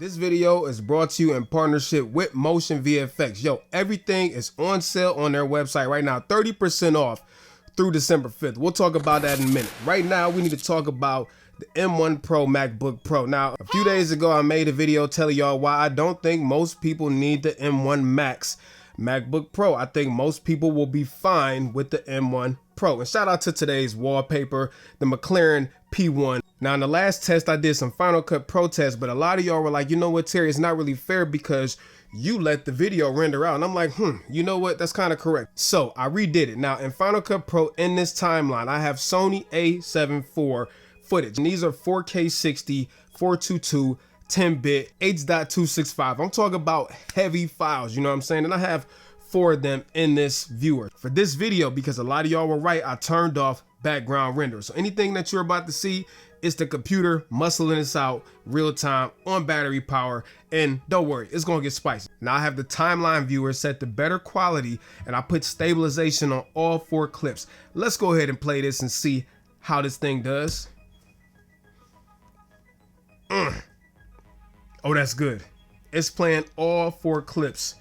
This video is brought to you in partnership with Motion VFX. Yo, everything is on sale on their website right now, 30% off through December 5th. We'll talk about that in a minute. Right now, we need to talk about the M1 Pro MacBook Pro. Now, a few days ago, I made a video telling y'all why I don't think most people need the M1 Max MacBook Pro. I think most people will be fine with the M1 Pro. And shout out to today's wallpaper, the McLaren P1. Now, in the last test, I did some Final Cut Pro tests, but a lot of y'all were like, you know what, Terry, it's not really fair because you let the video render out. And I'm like, you know what, that's kind of correct. So I redid it. Now, in Final Cut Pro, in this timeline, I have SONY A7IV footage. And these are 4K 60, 422, 10-bit, H.265. I'm talking about heavy files, you know what I'm saying? And I have 4 of them in this viewer. For this video, because a lot of y'all were right, I turned off background render. So anything that you're about to see is the computer muscling this out real time on battery power. And don't worry, it's gonna get spicy. Now I have the timeline viewer set to better quality and I put stabilization on all 4 clips. Let's go ahead and play this and see how this thing does. Oh, that's good. It's playing all 4 clips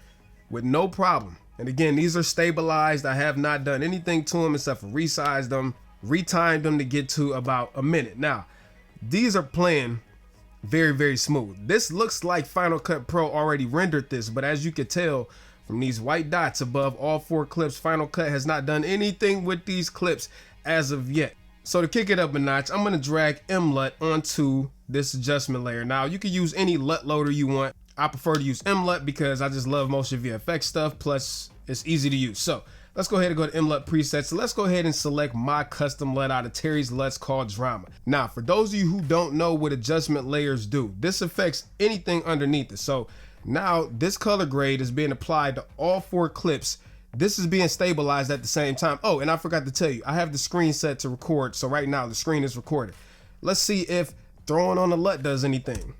with no problem. And again, these are stabilized. I have not done anything to them except for resize them, retimed them to get to about a minute. Now, these are playing very, very smooth. This looks like Final Cut Pro already rendered this, but as you can tell from these white dots above all 4 clips, Final Cut has not done anything with these clips as of yet. So to kick it up a notch, I'm gonna drag MLUT onto this adjustment layer. Now, you can use any LUT loader you want. I prefer to use MLUT because I just love Motion VFX stuff, plus it's easy to use. So let's go ahead and go to MLUT presets. So let's go ahead and select my custom LUT out of Terry's LUTs called Drama. Now, for those of you who don't know what adjustment layers do, this affects anything underneath it. So now this color grade is being applied to all 4 clips. This is being stabilized at the same time. Oh, and I forgot to tell you, I have the screen set to record. So right now the screen is recorded. Let's see if throwing on the LUT does anything.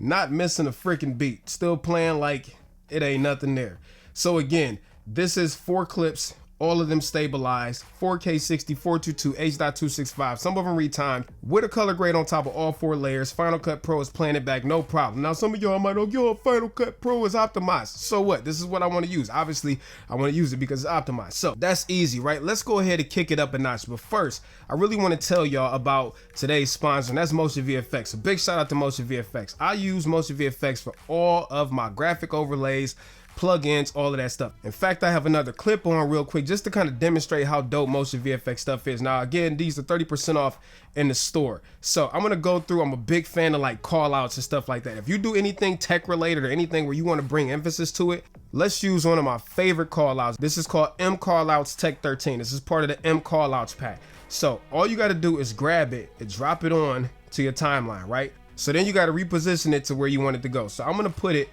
Not missing a freaking beat. Still playing like it ain't nothing there. So again, this is 4 clips, all of them stabilized, 4K 60, 422, H.265, some of them retimed, with a color grade on top of all 4 layers. Final Cut Pro is playing it back, no problem. Now, some of y'all might know, yo, Final Cut Pro is optimized. So what? This is what I want to use. Obviously, I want to use it because it's optimized. So that's easy, right? Let's go ahead and kick it up a notch. But first, I really want to tell y'all about today's sponsor, and that's Motion VFX. A big shout out to Motion VFX. I use Motion VFX for all of my graphic overlays, plugins, all of that stuff. In fact, I have another clip on real quick just to kind of demonstrate how dope Motion VFX stuff is. Now, again, these are 30% off in the store. So I'm gonna go through. I'm a big fan of like call outs and stuff like that. If you do anything tech related or anything where you want to bring emphasis to it, let's use one of my favorite call outs. This is called M Callouts Tech 13. This is part of the M Callouts pack. So all you got to do is grab it and drop it on to your timeline, right? So then you got to reposition it to where you want it to go. So I'm gonna put it,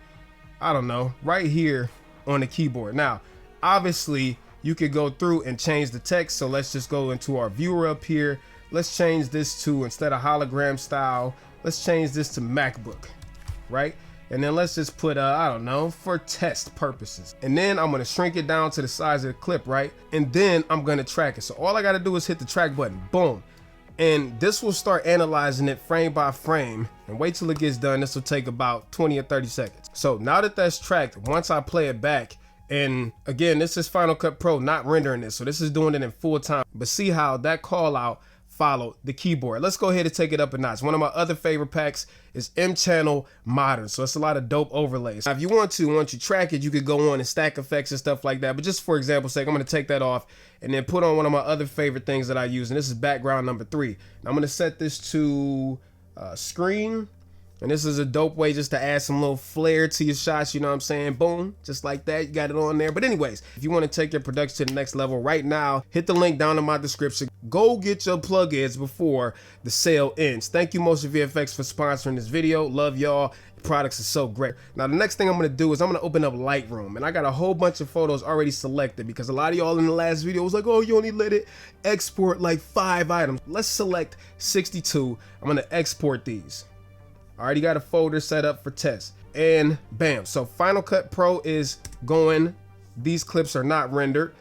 I don't know, right here on the keyboard. Now, obviously, you could go through and change the text. So let's just go into our viewer up here. Let's change this to, instead of hologram style, let's change this to MacBook, right? And then let's just put, I don't know, for test purposes. And then I'm gonna shrink it down to the size of the clip, right? And then I'm gonna track it. So all I gotta do is hit the track button, boom. And this will start analyzing it frame by frame, and wait till it gets done. This will take about 20 or 30 seconds. So now that that's tracked, once I play it back, and again, this is Final Cut Pro, not rendering this. So this is doing it in full time, but see how that call out followed the keyboard. Let's go ahead and take it up a notch. One of my other favorite packs is M Channel Modern. So it's a lot of dope overlays. Now, if you want to, once you track it, you could go on and stack effects and stuff like that. But just for example's sake, I'm gonna take that off and then put on one of my other favorite things that I use. And this is background number 3. Now I'm gonna set this to screen. And this is a dope way just to add some little flair to your shots, you know what I'm saying? Boom, just like that, you got it on there. But anyways, if you want to take your production to the next level right now, hit the link down in my description. Go get your plugins before the sale ends. Thank you, Motion VFX, for sponsoring this video. Love y'all. The products are so great. Now, the next thing I'm going to do is I'm going to open up Lightroom. And I got a whole bunch of photos already selected because a lot of y'all in the last video was like, oh, you only let it export like 5 items. Let's select 62. I'm going to export these. I already got a folder set up for test, and bam. So Final Cut Pro is going. These clips are not rendered.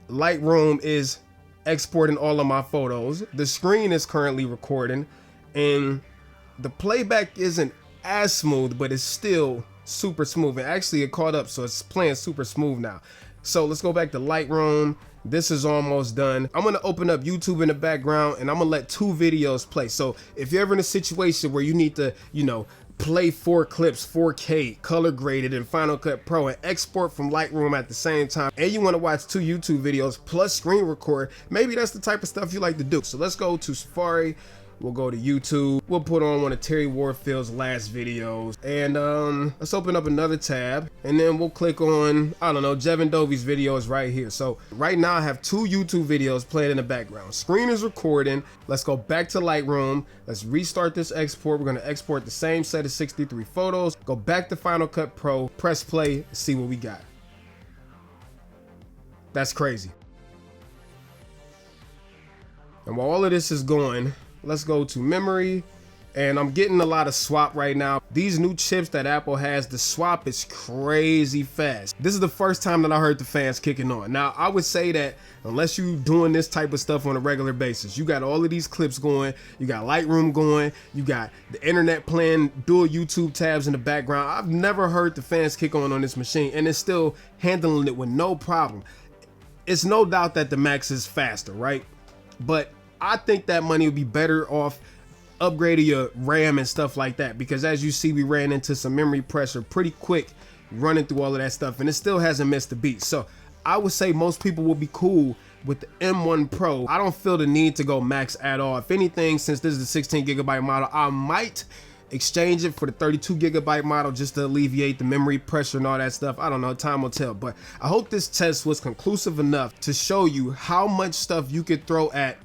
Lightroom is exporting all of my photos. The screen is currently recording, and The playback isn't as smooth, but it's still super smooth. And actually it caught up, so it's playing super smooth now. So let's go back to Lightroom. This is almost done. I'm gonna open up YouTube in the background and I'm gonna let 2 videos play. So if you're ever in a situation where you need to, you know, play 4 clips 4K color graded in Final Cut Pro and export from Lightroom at the same time, and you want to watch 2 YouTube videos plus screen record, maybe that's the type of stuff you like to do. So let's go to Safari. We'll go to YouTube. We'll put on one of Terry Warfield's last videos. And let's open up another tab. And then we'll click on, I don't know, Jevin Dovey's videos right here. So right now I have 2 YouTube videos playing in the background. Screen is recording. Let's go back to Lightroom. Let's restart this export. We're going to export the same set of 63 photos. Go back to Final Cut Pro. Press play and see what we got. That's crazy. And while all of this is going, let's go to memory, and I'm getting a lot of swap right now. These new chips that Apple has, the swap is crazy fast. This is the first time that I heard the fans kicking on. Now, I would say that unless you doing this type of stuff on a regular basis, you got all of these clips going, you got Lightroom going, you got the internet playing, dual YouTube tabs in the background. I've never heard the fans kick on this machine, and it's still handling it with no problem. It's no doubt that the Max is faster, right? But I think that money would be better off upgrading your RAM and stuff like that, because as you see, we ran into some memory pressure pretty quick running through all of that stuff, and it still hasn't missed a beat. So I would say most people will be cool with the M1 Pro. I don't feel the need to go Max at all. If anything, since this is the 16 gigabyte model, I might exchange it for the 32 gigabyte model just to alleviate the memory pressure and all that stuff. I don't know, time will tell. But I hope this test was conclusive enough to show you how much stuff you could throw at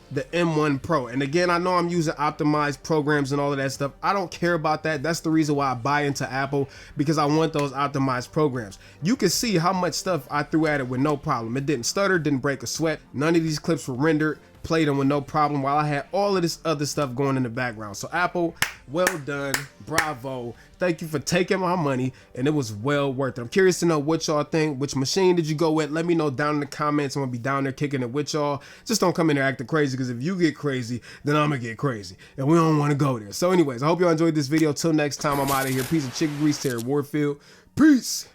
the M1 Pro. And again, I know I'm using optimized programs and all of that stuff. I don't care about that. That's the reason why I buy into Apple, because I want those optimized programs. You can see how much stuff I threw at it with no problem. It didn't stutter, didn't break a sweat. None of these clips were rendered. Played them with no problem while I had all of this other stuff going in the background. So Apple, well done, bravo. Thank you for taking my money, and it was well worth it. I'm curious to know what y'all think. Which machine did you go with? Let me know down in the comments. I'm gonna be down there kicking it with y'all. Just don't come in there acting crazy, because if you get crazy, then I'm gonna get crazy, and we don't want to go there. So anyways, I hope y'all enjoyed this video. Till next time, I'm out of here. Piece of chicken grease, Terry Warfield. Peace.